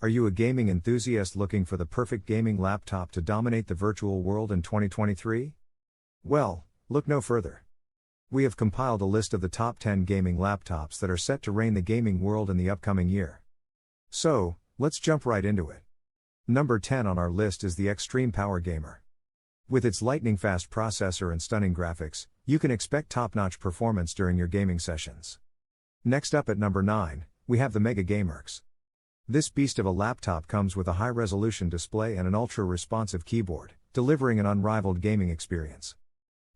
Are you a gaming enthusiast looking for the perfect gaming laptop to dominate the virtual world in 2023? Well, look no further. We have compiled a list of the top 10 gaming laptops that are set to reign the gaming world in the upcoming year. So, let's jump right into it. Number 10 on our list is the Extreme Power Gamer. With its lightning-fast processor and stunning graphics, you can expect top-notch performance during your gaming sessions. Next up at number 9, we have the Mega GameWorks. This beast of a laptop comes with a high-resolution display and an ultra-responsive keyboard, delivering an unrivaled gaming experience.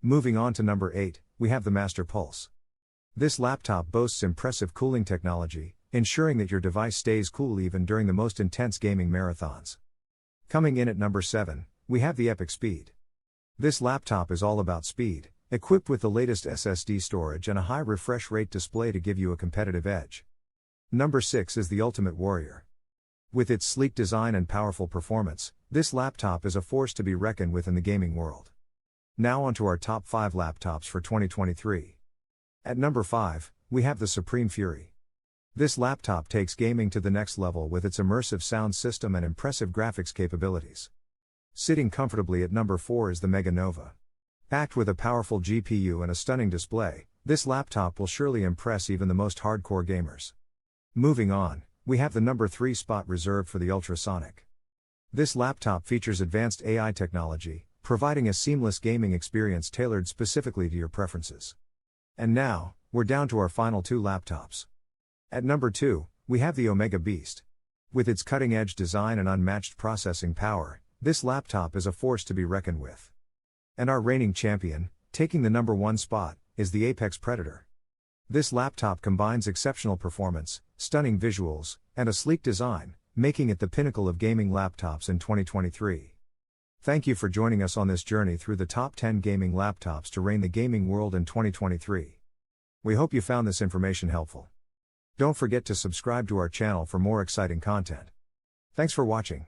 Moving on to number 8, we have the Master Pulse. This laptop boasts impressive cooling technology, ensuring that your device stays cool even during the most intense gaming marathons. Coming in at number 7, we have the Epic Speed. This laptop is all about speed, equipped with the latest SSD storage and a high refresh rate display to give you a competitive edge. Number 6 is the Ultimate Warrior. With its sleek design and powerful performance, this laptop is a force to be reckoned with in the gaming world. Now onto our top 5 laptops for 2023. At number 5, we have the Supreme Fury. This laptop takes gaming to the next level with its immersive sound system and impressive graphics capabilities. Sitting comfortably at number 4 is the Mega Nova. Packed with a powerful GPU and a stunning display, this laptop will surely impress even the most hardcore gamers. Moving on, we have the number 3 spot reserved for the Ultrasonic. This laptop features advanced AI technology, providing a seamless gaming experience tailored specifically to your preferences. And now, we're down to our final 2 laptops. At number 2, we have the Omega Beast. With its cutting-edge design and unmatched processing power, this laptop is a force to be reckoned with. And our reigning champion, taking the number 1 spot, is the Apex Predator. This laptop combines exceptional performance, stunning visuals, and a sleek design, making it the pinnacle of gaming laptops in 2023. Thank you for joining us on this journey through the top 10 gaming laptops to reign the gaming world in 2023. We hope you found this information helpful. Don't forget to subscribe to our channel for more exciting content. Thanks for watching.